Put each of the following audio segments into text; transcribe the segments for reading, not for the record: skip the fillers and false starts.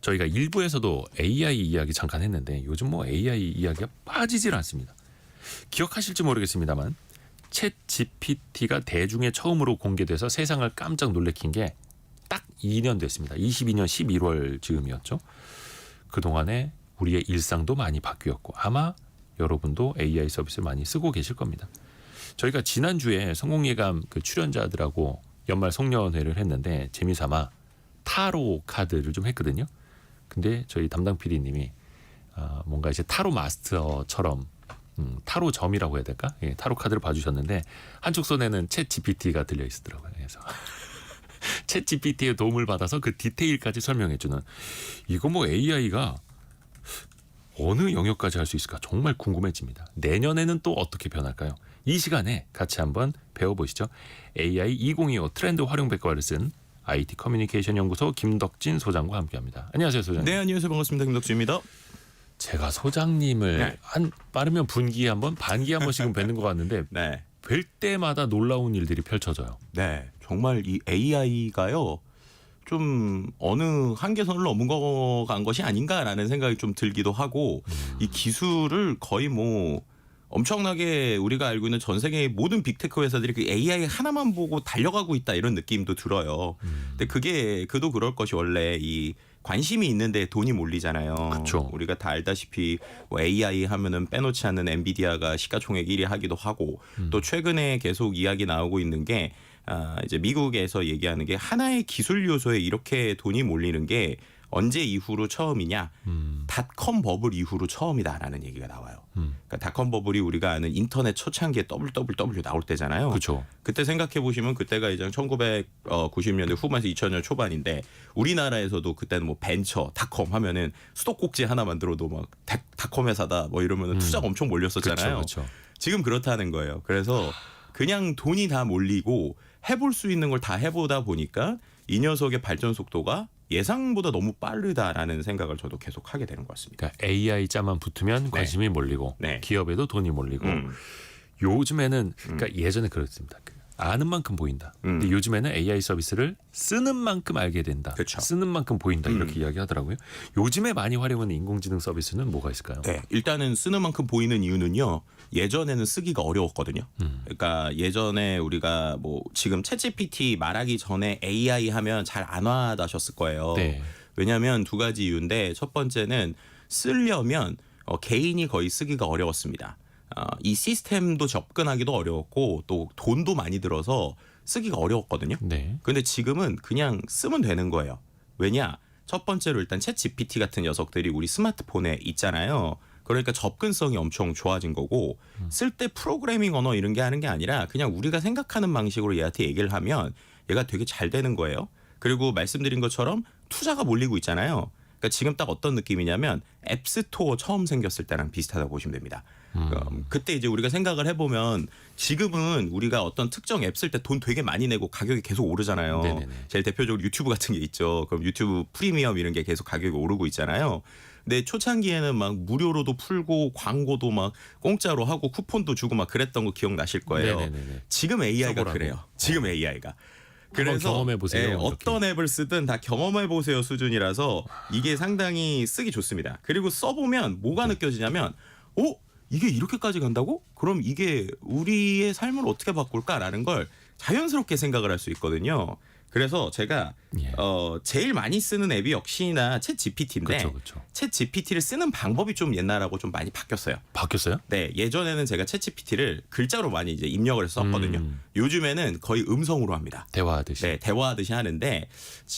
저희가 일부에서도 AI 이야기 잠깐 했는데 요즘 뭐 AI 이야기가 빠지질 않습니다. 기억하실지 모르겠습니다만 챗 GPT가 대중에 처음으로 공개돼서 세상을 깜짝 놀래킨 게 딱 2년 됐습니다. 22년 11월 즈음이었죠. 그동안에 우리의 일상도 많이 바뀌었고 아마 여러분도 AI 서비스를 많이 쓰고 계실 겁니다. 저희가 지난주에 성공예감 그 출연자들하고 연말 송년회를 했는데 재미삼아 타로 카드를 좀 했거든요. 근데 저희 담당 PD님이 뭔가 이제 타로 마스터처럼 타로 점이라고 해야 될까? 예, 타로 카드를 봐주셨는데 한쪽 손에는 챗 GPT가 들려 있었더라고요. 그래서 챗 GPT의 도움을 받아서 그 디테일까지 설명해주는 이거 뭐 AI가 어느 영역까지 할 수 있을까 정말 궁금해집니다. 내년에는 또 어떻게 변할까요? 이 시간에 같이 한번 배워보시죠. AI 2025 트렌드 활용백과를 쓴 IT 커뮤니케이션 연구소 김덕진 소장과 함께합니다. 안녕하세요, 소장님. 네, 안녕하세요. 반갑습니다. 김덕주입니다. 제가 소장님을 네. 한 빠르면 분기에 한 번, 반기에 한 번씩은 뵙는 것 같는데 네. 뵐 때마다 놀라운 일들이 펼쳐져요. 네. 정말 이 AI가요. 좀 어느 한계선을 넘어간 것이 아닌가라는 생각이 좀 들기도 하고 이 기술을 거의 뭐 엄청나게 우리가 알고 있는 전 세계의 모든 빅테크 회사들이 그 AI 하나만 보고 달려가고 있다 이런 느낌도 들어요. 근데 그도 그럴 것이 원래 이 관심이 있는데 돈이 몰리잖아요. 그쵸. 우리가 다 알다시피 뭐 AI 하면은 빼놓지 않는 엔비디아가 시가총액 1위 하기도 하고 또 최근에 계속 이야기 나오고 있는 게 이제 미국에서 얘기하는 게 하나의 기술 요소에 이렇게 돈이 몰리는 게 언제 이후로 처음이냐? 닷컴 버블 이후로 처음이다라는 얘기가 나와요. 그러니까 닷컴 버블이 우리가 아는 인터넷 초창기에 WWW 나올 때잖아요. 그렇죠. 그때 생각해 보시면 그때가 이제 1990년대 후반에서 2000년 초반인데 우리나라에서도 그때는 뭐 벤처, 닷컴 하면은 수도꼭지 하나 만들어도 막 닷컴 회사다 뭐 이러면은 투자가 엄청 몰렸었잖아요. 그렇죠. 지금 그렇다는 거예요. 그래서 그냥 돈이 다 몰리고 해볼 수 있는 걸 다 해보다 보니까 이 녀석의 발전 속도가 예상보다 너무 빠르다라는 생각을 저도 계속 하게 되는 것 같습니다. 그러니까 AI 자만 붙으면 관심이 몰리고 네. 기업에도 돈이 몰리고 요즘에는 그러니까 예전에 그랬습니다. 아는 만큼 보인다. 근데 요즘에는 AI 서비스를 쓰는 만큼 알게 된다. 그쵸. 쓰는 만큼 보인다. 이렇게 이야기하더라고요. 요즘에 많이 활용하는 인공지능 서비스는 뭐가 있을까요? 네, 일단은 쓰는 만큼 보이는 이유는요. 예전에는 쓰기가 어려웠거든요. 그러니까 예전에 우리가 뭐 지금 챗GPT 말하기 전에 AI 하면 잘 안 와닿으셨을 거예요. 네. 왜냐하면 두 가지 이유인데 첫 번째는 쓰려면 개인이 거의 쓰기가 어려웠습니다. 이 시스템도 접근하기도 어려웠고 또 돈도 많이 들어서 쓰기가 어려웠거든요. 네. 근데 지금은 그냥 쓰면 되는 거예요. 왜냐? 첫 번째로 일단 챗 GPT 같은 녀석들이 우리 스마트폰에 있잖아요. 그러니까 접근성이 엄청 좋아진 거고 쓸 때 프로그래밍 언어 이런 게 하는 게 아니라 그냥 우리가 생각하는 방식으로 얘한테 얘기를 하면 얘가 되게 잘 되는 거예요. 그리고 말씀드린 것처럼 투자가 몰리고 있잖아요. 그러니까 지금 딱 어떤 느낌이냐면 앱스토어 처음 생겼을 때랑 비슷하다고 보시면 됩니다. 그때 이제 우리가 생각을 해보면 지금은 우리가 어떤 특정 앱 쓸 때 돈 되게 많이 내고 가격이 계속 오르잖아요. 네네네. 제일 대표적으로 유튜브 같은 게 있죠. 그럼 유튜브 프리미엄 이런 게 계속 가격이 오르고 있잖아요. 근데 초창기에는 막 무료로도 풀고 광고도 막 공짜로 하고 쿠폰도 주고 막 그랬던 거 기억나실 거예요. 네네네네. 지금 AI가 써보라고. 그래요. 지금 AI가. 한번 경험해보세요. 이렇게. 어떤 앱을 쓰든 다 경험해보세요 수준이라서 이게 상당히 쓰기 좋습니다. 그리고 써보면 뭐가 느껴지냐면 이게 이렇게까지 간다고? 그럼 이게 우리의 삶을 어떻게 바꿀까라는 걸 자연스럽게 생각을 할 수 있거든요. 그래서 제가 예. 제일 많이 쓰는 앱이 역시나 챗 GPT인데 그쵸. 챗 GPT를 쓰는 방법이 좀 옛날하고 좀 많이 바뀌었어요. 바뀌었어요? 네, 예전에는 제가 챗 GPT를 글자로 많이 이제 입력을 해서 썼거든요. 요즘에는 거의 음성으로 합니다. 대화하듯이. 네, 대화하듯이 하는데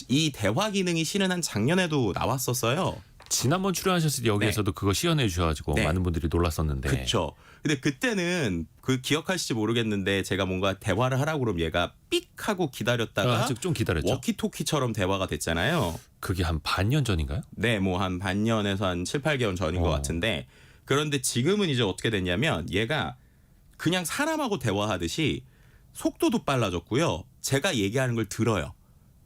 이 대화 기능이 실은 한 작년에도 나왔었어요. 지난번 출연하셨을 때 여기에서도 그거 시연해 주셔가지고 네. 많은 분들이 놀랐었는데. 그렇죠. 근데 그때는 그 기억하실지 모르겠는데 제가 뭔가 대화를 하라고 그러면 얘가 삑 하고 기다렸다가 아직 좀 기다렸죠. 워키토키처럼 대화가 됐잖아요. 그게 한 반년 전인가요? 네, 뭐 한 반년에서 한 7, 8개월 전인 것 같은데 그런데 지금은 이제 어떻게 됐냐면 얘가 그냥 사람하고 대화하듯이 속도도 빨라졌고요. 제가 얘기하는 걸 들어요.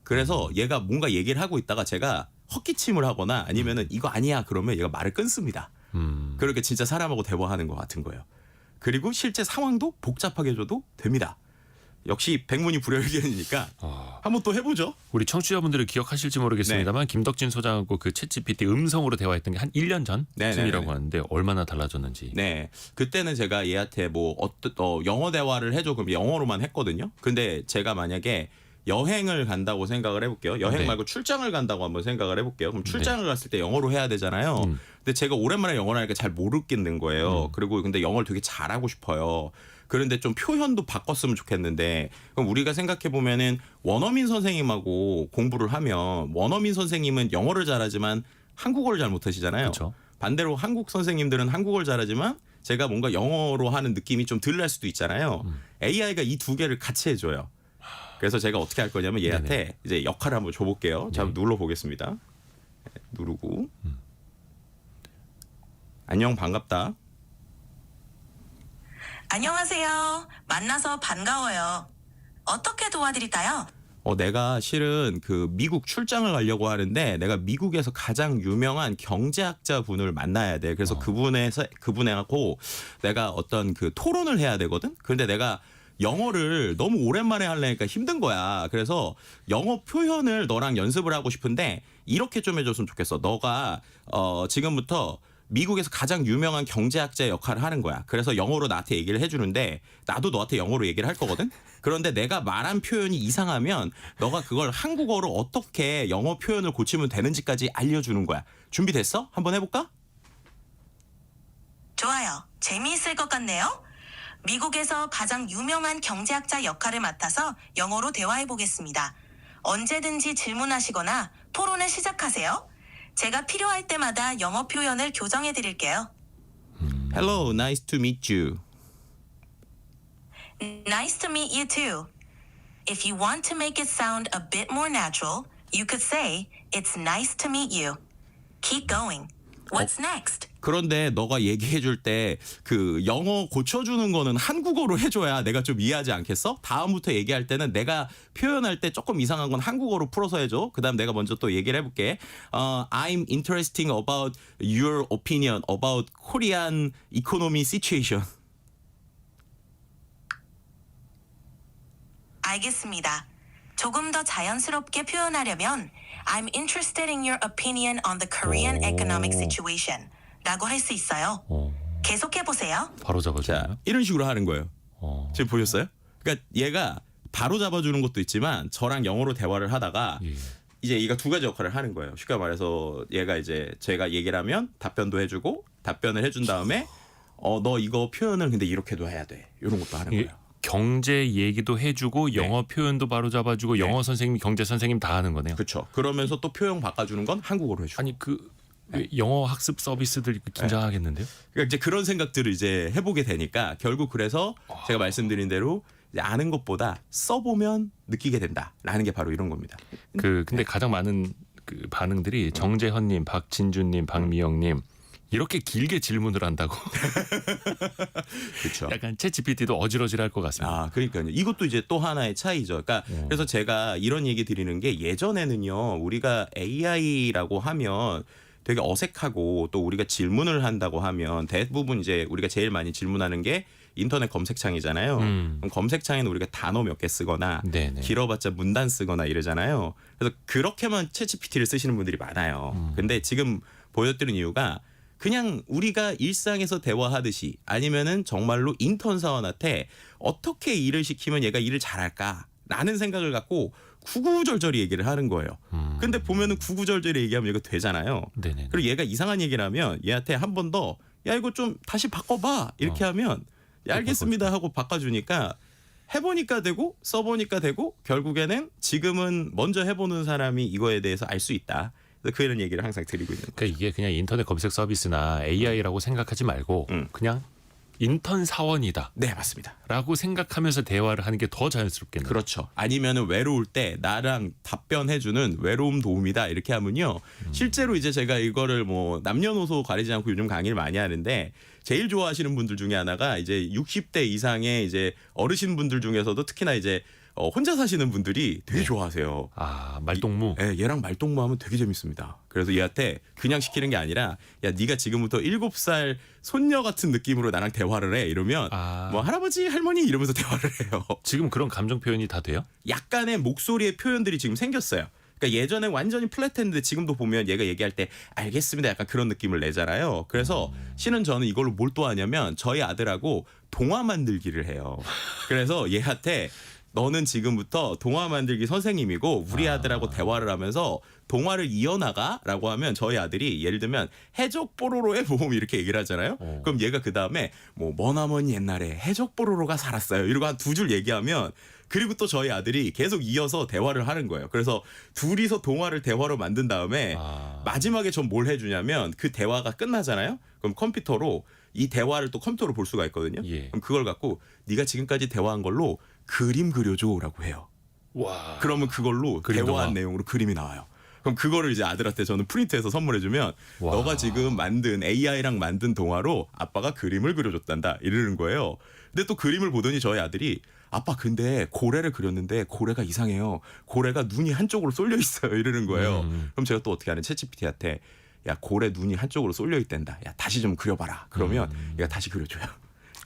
그래서 얘가 뭔가 얘기를 하고 있다가 제가 헛기침을 하거나 아니면은 이거 아니야 그러면 얘가 말을 끊습니다. 그렇게 진짜 사람하고 대화하는 것 같은 거예요. 그리고 실제 상황도 복잡하게 줘도 됩니다. 역시 백문이 불여일견이니까 한번 또 해보죠. 우리 청취자분들이 기억하실지 모르겠습니다만 김덕진 소장하고 그 챗GPT 음성으로 대화했던 게 한 1년 전쯤이라고 하는데 얼마나 달라졌는지. 네, 그때는 제가 얘한테 뭐 영어 대화를 해줘 그럼 영어로만 했거든요. 근데 제가 만약에 여행을 간다고 생각을 해볼게요. 여행 네. 말고 출장을 간다고 한번 생각을 해볼게요. 그럼 출장을 갔을 때 영어로 해야 되잖아요. 근데 제가 오랜만에 영어를 하니까 잘 모르겠는 거예요. 그리고 근데 영어를 되게 잘하고 싶어요. 그런데 좀 표현도 바꿨으면 좋겠는데 그럼 우리가 생각해 보면은 원어민 선생님하고 공부를 하면 원어민 선생님은 영어를 잘하지만 한국어를 잘 못하시잖아요. 그쵸. 반대로 한국 선생님들은 한국어를 잘하지만 제가 뭔가 영어로 하는 느낌이 좀 덜 날 수도 있잖아요. AI가 이 두 개를 같이 해줘요. 그래서 제가 어떻게 할 거냐면 얘한테 이제 역할을 한번 줘볼게요. 자, 눌러 보겠습니다. 누르고 안녕 반갑다. 안녕하세요. 만나서 반가워요. 어떻게 도와드릴까요? 내가 실은 그 미국 출장을 가려고 하는데 내가 미국에서 가장 유명한 경제학자 분을 만나야 돼. 그래서 그분하고 내가 어떤 그 토론을 해야 되거든. 그런데 내가 영어를 너무 오랜만에 하려니까 힘든 거야. 그래서 영어 표현을 너랑 연습을 하고 싶은데 이렇게 좀 해줬으면 좋겠어. 너가 지금부터 미국에서 가장 유명한 경제학자의 역할을 하는 거야. 그래서 영어로 나한테 얘기를 해주는데 나도 너한테 영어로 얘기를 할 거거든. 그런데 내가 말한 표현이 이상하면 너가 그걸 한국어로 어떻게 영어 표현을 고치면 되는지까지 알려주는 거야. 준비됐어? 한번 해볼까? 좋아요. 재미있을 것 같네요. 미국에서 가장 유명한 경제학자 역할을 맡아서 영어로 대화해 보겠습니다. 언제든지 질문하시거나 토론을 시작하세요. 제가 필요할 때마다 영어 표현을 교정해 드릴게요. Hello, nice to meet you. Nice to meet you too. If you want to make it sound a bit more natural, you could say, It's nice to meet you. Keep going. What's next? 그런데 너가 얘기해 줄 때 그 영어 고쳐주는 거는 한국어로 해줘야 내가 좀 이해하지 않겠어? 다음부터 얘기할 때는 내가 표현할 때 조금 이상한 건 한국어로 풀어서 해줘. 그다음 내가 먼저 또 얘기를 해볼게. I'm interesting about your opinion about Korean economy situation. 알겠습니다. 조금 더 자연스럽게 표현하려면 I'm interested in your opinion on the Korean economic situation 라고 할 수 있어요. 계속해 보세요. 바로 자, 잡아주나요? 이런 식으로 하는 거예요. 지금 보셨어요? 그러니까 얘가 바로 잡아주는 것도 있지만 저랑 영어로 대화를 하다가 예. 이제 얘가 두 가지 역할을 하는 거예요. 쉽게 말해서 얘가 이제 제가 얘기를 하면 답변도 해주고 답변을 해준 다음에 너 이거 표현을 근데 이렇게도 해야 돼. 이런 것도 하는 이게 거예요. 경제 얘기도 해주고 영어 표현도 바로 잡아주고 영어 선생님, 경제 선생님 다 하는 거네요. 그렇죠. 그러면서 또 표현 바꿔주는 건 한국어로 해주고. 아니 왜 영어 학습 서비스들 긴장하겠는데요? 그러니까 이제 그런 생각들을 이제 해보게 되니까 결국 그래서 제가 말씀드린 대로 이제 아는 것보다 써보면 느끼게 된다라는 게 바로 이런 겁니다. 근데 가장 많은 그 반응들이 정재현님, 박진주님, 박미영님 이렇게 길게 질문을 한다고. 그렇죠. 약간 챗 GPT도 어질어질할 것 같습니다. 아, 그러니까요. 이것도 이제 또 하나의 차이죠. 그러니까 그래서 제가 이런 얘기 드리는 게 예전에는요, 우리가 AI라고 하면 되게 어색하고 또 우리가 질문을 한다고 하면 대부분 이제 우리가 제일 많이 질문하는 게 인터넷 검색창이잖아요. 그럼 검색창에는 우리가 단어 몇 개 쓰거나 네네. 길어봤자 문단 쓰거나 이러잖아요. 그래서 그렇게만 챗GPT를 쓰시는 분들이 많아요. 근데 지금 보여드린 이유가 그냥 우리가 일상에서 대화하듯이 아니면은 정말로 인턴 사원한테 어떻게 일을 시키면 얘가 일을 잘할까라는 생각을 갖고 구구절절히 얘기를 하는 거예요. 근데 보면은 구구절절히 얘기하면 얘가 되잖아요. 네네. 그리고 얘가 이상한 얘기를 하면 얘한테 한 번 더 야 이거 좀 다시 바꿔봐 이렇게 하면 예, 알겠습니다 하고 바꿔주니까 해보니까 되고 써보니까 되고 결국에는 지금은 먼저 해보는 사람이 이거에 대해서 알 수 있다. 그런 얘기를 항상 드리고 있는 거예요. 그러니까 이게 그냥 인터넷 검색 서비스나 AI라고 생각하지 말고 그냥 인턴 사원이다. 네, 맞습니다. 라고 생각하면서 대화를 하는 게 더 자연스럽겠네요. 그렇죠. 아니면은 외로울 때 나랑 답변해주는 외로움 도우미다 이렇게 하면요. 실제로 이제 제가 이거를 뭐 남녀노소 가리지 않고 요즘 강의를 많이 하는데 제일 좋아하시는 분들 중에 하나가 이제 60대 이상의 이제 어르신 분들 중에서도 특히나 이제 혼자 사시는 분들이 되게 네. 좋아하세요. 아, 말동무. 예, 얘랑 말동무하면 되게 재밌습니다. 그래서 얘한테 그냥 시키는 게 아니라 야 네가 지금부터 7살 손녀 같은 느낌으로 나랑 대화를 해 이러면 아. 뭐 할아버지 할머니 이러면서 대화를 해요. 지금 그런 감정 표현이 다 돼요? 약간의 목소리의 표현들이 지금 생겼어요. 그러니까 예전에 완전히 플랫했는데 지금도 보면 얘가 얘기할 때 알겠습니다 약간 그런 느낌을 내잖아요. 그래서 실은 저는 이걸로 뭘 또 하냐면 저희 아들하고 동화 만들기를 해요. 그래서 얘한테 너는 지금부터 동화 만들기 선생님이고 우리 아들하고 대화를 하면서 동화를 이어나가라고 하면 저희 아들이 예를 들면 해적 뽀로로의 모험 이렇게 얘기를 하잖아요. 그럼 얘가 그 다음에 뭐 머나먼 옛날에 해적 뽀로로가 살았어요. 이러고 한 2줄 얘기하면 그리고 또 저희 아들이 계속 이어서 대화를 하는 거예요. 그래서 둘이서 동화를 대화로 만든 다음에 마지막에 전 뭘 해주냐면 그 대화가 끝나잖아요. 그럼 컴퓨터로 이 대화를 또 컴퓨터로 볼 수가 있거든요. 예. 그럼 그걸 갖고 네가 지금까지 대화한 걸로 그림 그려줘라고 해요. 와. 그러면 그걸로 그림 대화한 동화. 내용으로 그림이 나와요. 그럼 그거를 이제 아들한테 저는 프린트해서 선물해주면 와. 너가 지금 만든 AI랑 만든 동화로 아빠가 그림을 그려줬단다 이러는 거예요. 근데 또 그림을 보더니 저희 아들이 아빠 근데 고래를 그렸는데 고래가 이상해요. 고래가 눈이 한쪽으로 쏠려 있어요 이러는 거예요. 그럼 제가 또 어떻게 하는 챗GPT한테 야 고래 눈이 한쪽으로 쏠려 있댄다. 야 다시 좀 그려봐라. 그러면 얘가 다시 그려줘요.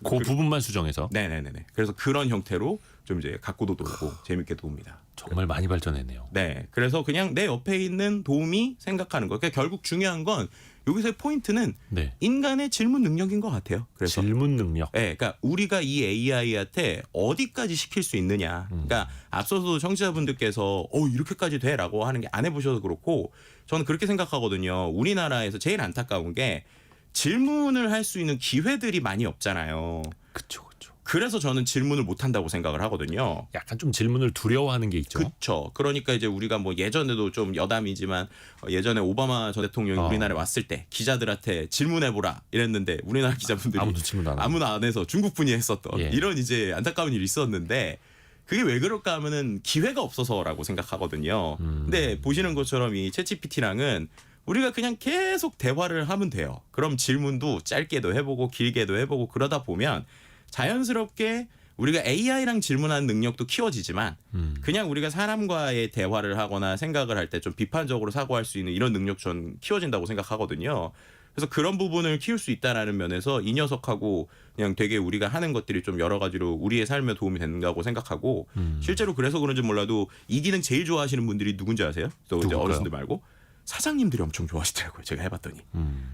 그 부분만 수정해서 네네네네. 그래서 그런 형태로 좀 이제 갖고도 놀고 재밌게 도웁니다. 정말 많이 발전했네요. 네. 그래서 그냥 내 옆에 있는 도움이 생각하는 거. 그러니까 결국 중요한 건 여기서의 포인트는 네. 인간의 질문 능력인 것 같아요. 그래서 질문 능력. 네, 그러니까 우리가 이 AI한테 어디까지 시킬 수 있느냐. 그러니까 앞서도 청취자분들께서 이렇게까지 돼라고 하는 게 안 해보셔서 그렇고 저는 그렇게 생각하거든요. 우리나라에서 제일 안타까운 게 질문을 할 수 있는 기회들이 많이 없잖아요. 그쵸, 그쵸. 그래서 저는 질문을 못 한다고 생각을 하거든요. 약간 좀 질문을 두려워하는 게 있죠. 그렇죠. 그러니까 이제 우리가 뭐 예전에도 좀 여담이지만 예전에 오바마 전 대통령이 우리나라에 왔을 때 기자들한테 질문해보라 이랬는데 우리나라 기자분들이 아무도 질문 안 하고. 아무나 안 해서 중국 분이 했었던 예. 이런 이제 안타까운 일이 있었는데 그게 왜 그럴까 하면은 기회가 없어서라고 생각하거든요. 근데 보시는 것처럼 이 챗GPT랑은 우리가 그냥 계속 대화를 하면 돼요. 그럼 질문도 짧게도 해보고 길게도 해보고 그러다 보면 자연스럽게 우리가 AI랑 질문하는 능력도 키워지지만 그냥 우리가 사람과의 대화를 하거나 생각을 할 때 좀 비판적으로 사고할 수 있는 이런 능력 전 키워진다고 생각하거든요. 그래서 그런 부분을 키울 수 있다라는 면에서 이 녀석하고 그냥 되게 우리가 하는 것들이 좀 여러 가지로 우리의 삶에 도움이 된다고 생각하고 실제로 그래서 그런지 몰라도 이 기능 제일 좋아하시는 분들이 누군지 아세요? 또 이제 누굴까요? 어르신들 말고 사장님들이 엄청 좋아하시더라고요. 제가 해봤더니.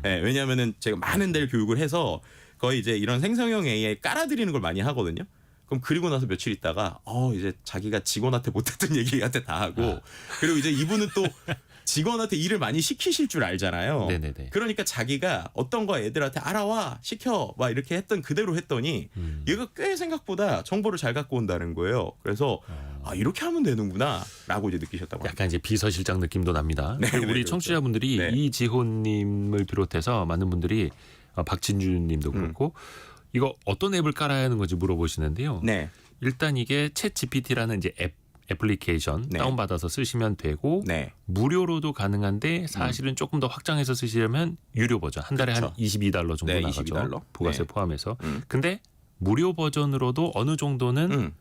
네, 왜냐하면은 제가 많은 데를 교육을 해서 거의 이제 이런 생성형 AI 깔아드리는 걸 많이 하거든요. 그럼 그리고 나서 며칠 있다가 이제 자기가 직원한테 못했던 얘기한테 다 하고 그리고 이제 이분은 또 직원한테 일을 많이 시키실 줄 알잖아요. 네네네. 그러니까 자기가 어떤 거 애들한테 알아와 시켜 막 이렇게 했던 그대로 했더니 얘가 꽤 생각보다 정보를 잘 갖고 온다는 거예요. 그래서 이렇게 하면 되는구나라고 이제 느끼셨다고 합니다. 약간 이제 비서실장 느낌도 납니다. 네, 그리고 네, 우리 그렇죠. 청취자분들이 네. 이지호님을 비롯해서 많은 분들이 박진주님도 그렇고 이거 어떤 앱을 깔아야 하는 건지 물어보시는데요. 네, 일단 이게 챗 GPT라는 이제 애플리케이션 네. 다운받아서 쓰시면 되고 네, 무료로도 가능한데 사실은 조금 더 확장해서 쓰시려면 유료 버전 한 달에 그쵸. 한 $22 정도 네, 나가죠. $22. 부가세 네. 포함해서. 근데 무료 버전으로도 어느 정도는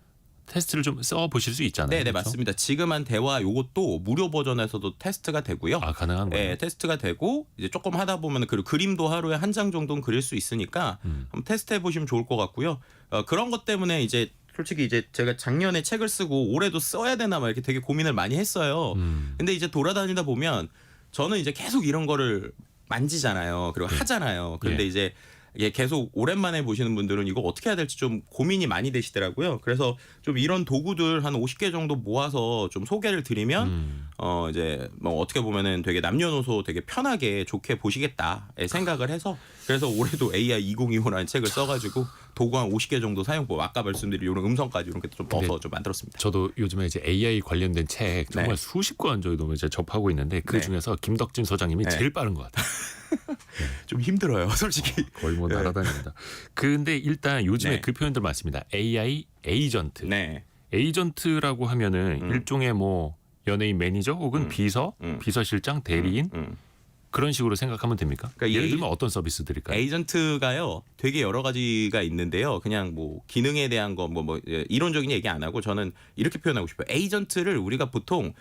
테스트를 좀 써 보실 수 있잖아요. 네, 네 그렇죠? 맞습니다. 지금 한 대화 요것도 무료 버전에서도 테스트가 되고요. 아, 가능한 거예요. 네, 테스트가 되고 이제 조금 하다 보면 그리고 그림도 하루에 한 장 정도는 그릴 수 있으니까 한번 테스트해 보시면 좋을 것 같고요. 그런 것 때문에 이제 솔직히 이제 제가 작년에 책을 쓰고 올해도 써야 되나 막 이렇게 되게 고민을 많이 했어요. 근데 이제 돌아다니다 보면 저는 이제 계속 이런 거를 만지잖아요. 그리고 하잖아요. 그런데 예. 이제 이게 계속 오랜만에 보시는 분들은 이거 어떻게 해야 될지 좀 고민이 많이 되시더라고요. 그래서 좀 이런 도구들 한 50개 정도 모아서 좀 소개를 드리면 이제 뭐 어떻게 보면은 되게 남녀노소 되게 편하게 좋게 보시겠다의 생각을 해서 그래서 올해도 AI 2025라는 책을 써가지고 도구 한 50개 정도 사용법 아까 말씀드린 이런 음성까지 이런 게 좀 넣어서 좀 만들었습니다. 저도 요즘에 이제 AI 관련된 책 정말 네. 수십 권 정도 이제 접하고 있는데 그 네. 중에서 김덕진 소장님이 네. 제일 빠른 것 같아요. 좀 힘들어요, 솔직히. 거의 뭐 네. 날아다닙니다. 근데 일단 요즘에 네. 그 표현들 많습니다. AI 에이전트. 네, 에이전트라고 하면은 일종의 뭐 연예인 매니저 혹은 비서, 비서실장, 대리인 그런 식으로 생각하면 됩니까? 그러니까 이 예를 들면 어떤 서비스들일까요? 에이전트가요 되게 여러 가지가 있는데요. 그냥 뭐 기능에 대한 거 이론적인 얘기 안 하고 저는 이렇게 표현하고 싶어요. 에이전트를 우리가 보통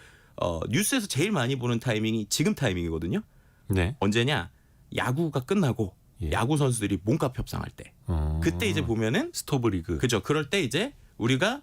뉴스에서 제일 많이 보는 타이밍이 지금 타이밍이거든요. 네. 언제냐? 야구가 끝나고 예. 야구 선수들이 몸값 협상할 때. 그때 이제 보면은 스토브 리그. 그죠. 그럴 때 이제 우리가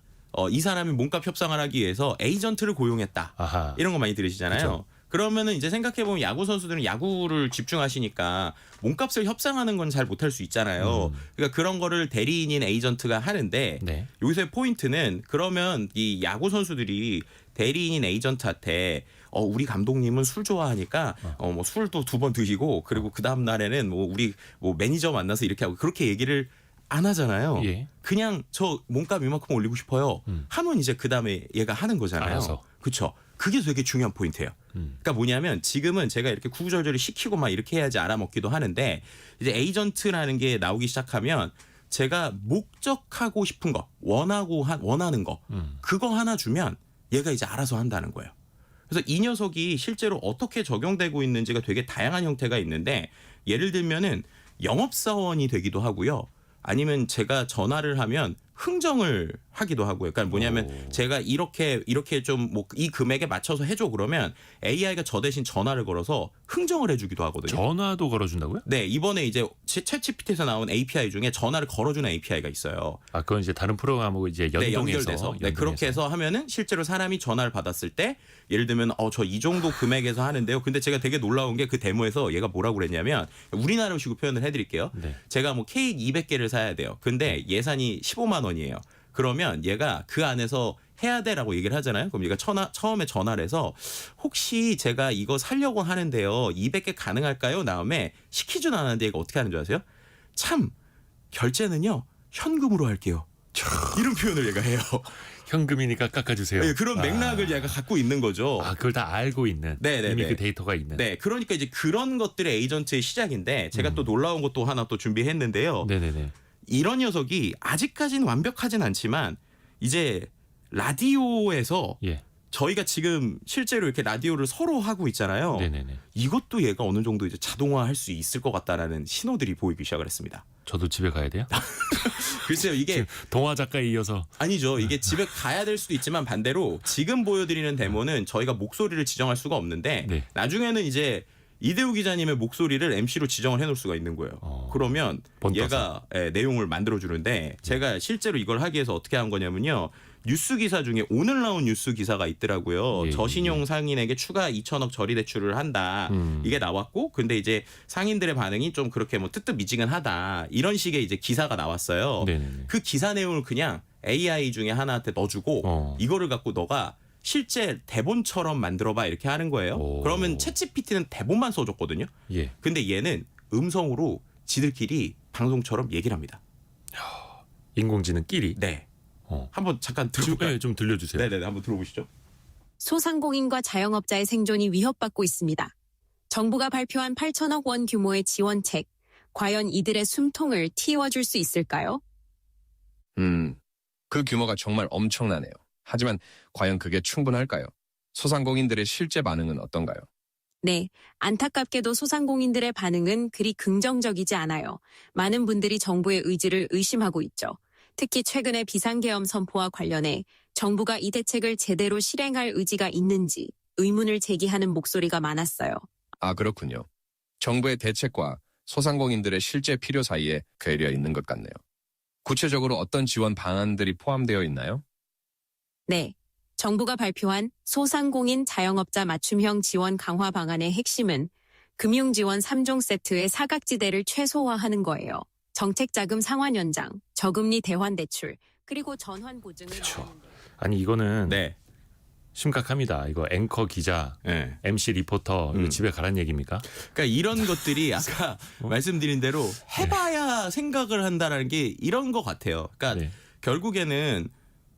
이 사람이 몸값 협상을 하기 위해서 에이전트를 고용했다. 아하. 이런 거 많이 들으시잖아요. 그쵸. 그러면은 이제 생각해 보면 야구 선수들은 야구를 집중하시니까 몸값을 협상하는 건 잘 못할 수 있잖아요. 그러니까 그런 거를 대리인인 에이전트가 하는데 네. 여기서의 포인트는 그러면 이 야구 선수들이 대리인인 에이전트한테 우리 감독님은 술 좋아하니까 뭐 술도 2번 드시고 그리고 그 다음 날에는 뭐 우리 뭐 매니저 만나서 이렇게 하고 그렇게 얘기를 안 하잖아요. 예. 그냥 저 몸값 이만큼 올리고 싶어요. 하면 이제 그 다음에 얘가 하는 거잖아요. 알아서. 그렇죠. 그게 되게 중요한 포인트예요. 그러니까 뭐냐면 지금은 제가 이렇게 구구절절히 시키고 막 이렇게 해야지 알아먹기도 하는데 이제 에이전트라는 게 나오기 시작하면 제가 목적하고 싶은 거, 원하는 거 그거 하나 주면 얘가 이제 알아서 한다는 거예요. 그래서 이 녀석이 실제로 어떻게 적용되고 있는지가 되게 다양한 형태가 있는데 예를 들면은 영업사원이 되기도 하고요. 아니면 제가 전화를 하면 흥정을 하기도 하고요. 그러니까 뭐냐면 제가 이렇게 좀 뭐 이 금액에 맞춰서 해줘 그러면 AI가 저 대신 전화를 걸어서 흥정을 해주기도 하거든요. 전화도 걸어준다고요? 네, 이번에 이제 챗GPT에서 나온 API 중에 전화를 걸어주는 API가 있어요. 아, 그건 이제 다른 프로그램하고 이제 네, 연동해서. 연결돼서. 네, 그렇게 해서 하면은 실제로 사람이 전화를 받았을 때 예를 들면 저 이 정도 금액에서 하는데요. 근데 제가 되게 놀라운 게 그 데모에서 얘가 뭐라고 그랬냐면 우리나라식으로 표현을 해드릴게요. 네. 제가 뭐 케이크 200개를 사야 돼요. 근데 예산이 15만 원이에요. 그러면 얘가 그 안에서 해야 돼라고 얘기를 하잖아요. 그럼 얘가 처음에 전화를 해서 혹시 제가 이거 사려고 하는데요. 200개 가능할까요? 다음에 시키지도 않았는데 얘가 어떻게 하는 줄 아세요? 참 결제는요. 현금으로 할게요. 이런 표현을 얘가 해요. 현금이니까 깎아주세요. 네, 그런 맥락을 얘가 갖고 있는 거죠. 아, 그걸 다 알고 있는. 네네네. 이미 그 데이터가 있는. 네, 그러니까 이제 그런 것들이 에이전트의 시작인데 제가 또 놀라운 것도 하나 또 준비했는데요. 네네네. 이런 녀석이 아직까지는 완벽하진 않지만 이제 라디오에서 예. 저희가 지금 실제로 이렇게 라디오를 서로 하고 있잖아요. 네네네. 이것도 얘가 어느 정도 이제 자동화할 수 있을 것 같다라는 신호들이 보이기 시작을 했습니다. 저도 집에 가야 돼요? 글쎄요, 이게 지금 동화 작가에 이어서. 아니죠. 이게 집에 가야 될 수도 있지만 반대로 지금 보여드리는 데모는 저희가 목소리를 지정할 수가 없는데 네. 나중에는 이제 이대우 기자님의 목소리를 MC로 지정을 해놓을 수가 있는 거예요. 그러면 번떠서. 얘가 내용을 만들어주는데 제가 실제로 이걸 하기 위해서 어떻게 한 거냐면요. 뉴스 기사 중에 오늘 나온 뉴스 기사가 있더라고요. 예, 저신용 상인에게 추가 2천억 저리 대출을 한다. 이게 나왔고 근데 이제 상인들의 반응이 좀 그렇게 뭐 뜨뜻미지근하다. 이런 식의 이제 기사가 나왔어요. 네네네. 그 기사 내용을 그냥 AI 중에 하나한테 넣어주고 이거를 갖고 너가 실제 대본처럼 만들어봐 이렇게 하는 거예요. 오. 그러면 챗GPT는 대본만 써줬거든요. 예. 근데 얘는 음성으로 지들끼리 방송처럼 얘기를 합니다. 인공지능끼리. 네. 어. 한번 잠깐 좀, 들어볼까요? 네, 좀 들려주세요. 네네, 한번 들어보시죠. 소상공인과 자영업자의 생존이 위협받고 있습니다. 정부가 발표한 8천억 원 규모의 지원책, 과연 이들의 숨통을 틔워줄 수 있을까요? 그 규모가 정말 엄청나네요. 하지만 과연 그게 충분할까요? 소상공인들의 실제 반응은 어떤가요? 네, 안타깝게도 소상공인들의 반응은 그리 긍정적이지 않아요. 많은 분들이 정부의 의지를 의심하고 있죠. 특히 최근의 비상계엄 선포와 관련해 정부가 이 대책을 제대로 실행할 의지가 있는지 의문을 제기하는 목소리가 많았어요. 아, 그렇군요. 정부의 대책과 소상공인들의 실제 필요 사이에 괴리가 있는 것 같네요. 구체적으로 어떤 지원 방안들이 포함되어 있나요? 네, 정부가 발표한 소상공인 자영업자 맞춤형 지원 강화 방안의 핵심은 금융지원 3종 세트의 사각지대를 최소화하는 거예요. 정책자금 상환 연장, 저금리 대환 대출, 그리고 전환 보증을 말하는데 아니 이거는 네. 심각합니다. 이거 앵커 기자, 네. MC 리포터 이거 집에 가란 얘기입니까? 그러니까 이런 것들이 아까 말씀드린 대로 해봐야 생각을 한다라는 게 이런 것 같아요. 그러니까 네. 결국에는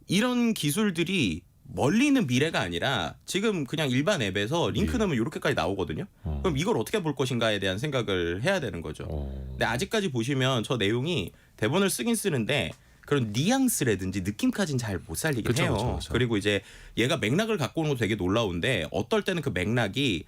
이런 기술들이 멀리 있는 미래가 아니라 지금 그냥 일반 앱에서 링크 넣으면 이렇게까지 나오거든요. 그럼 이걸 어떻게 볼 것인가에 대한 생각을 해야 되는 거죠. 근데 아직까지 보시면 저 내용이 대본을 쓰긴 쓰는데 그런 뉘앙스라든지 느낌까지는 잘 못 살리긴 그쵸, 해요. 그쵸, 그쵸. 그리고 이제 얘가 맥락을 갖고 오는 것도 되게 놀라운데 어떨 때는 그 맥락이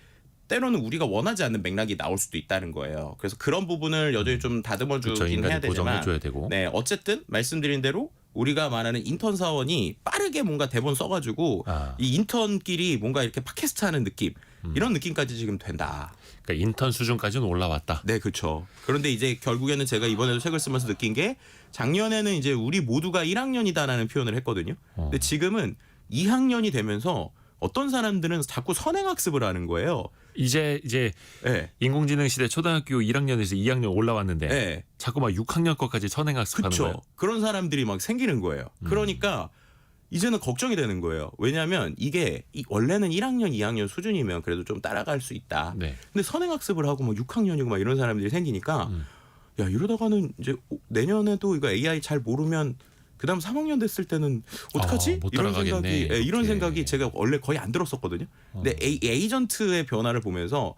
때로는 우리가 원하지 않는 맥락이 나올 수도 있다는 거예요. 그래서 그런 부분을 여전히 좀 다듬어 그렇죠. 주긴 해야 인간이 되지만 보정해줘야 되고. 네, 어쨌든 말씀드린 대로 우리가 말하는 인턴 사원이 빠르게 뭔가 대본 써가지고 아. 이 인턴끼리 뭔가 이렇게 팟캐스트 하는 느낌 이런 느낌까지 지금 된다. 그러니까 인턴 수준까지는 올라왔다. 네, 그렇죠. 그런데 이제 결국에는 제가 이번에도 책을 쓰면서 느낀 게 작년에는 이제 우리 모두가 1학년이다라는 표현을 했거든요. 근데 지금은 2학년이 되면서 어떤 사람들은 자꾸 선행학습을 하는 거예요. 이제 네. 인공지능 시대 초등학교 1학년에서 2학년 올라왔는데 네. 자꾸 막 6학년 거까지 선행학습하는 거예요. 그렇죠. 그런 사람들이 막 생기는 거예요. 그러니까 이제는 걱정이 되는 거예요. 왜냐하면 이게 원래는 1학년, 2학년 수준이면 그래도 좀 따라갈 수 있다. 네. 근데 선행학습을 하고 막 6학년이고 막 이런 사람들이 생기니까 야 이러다가는 이제 내년에도 이거 AI 잘 모르면 그다음 3학년 됐을 때는 어떡하지? 못 이런 따라가겠네. 생각이 이런 이렇게. 생각이 제가 원래 거의 안 들었었거든요. 근데 에이전트의 변화를 보면서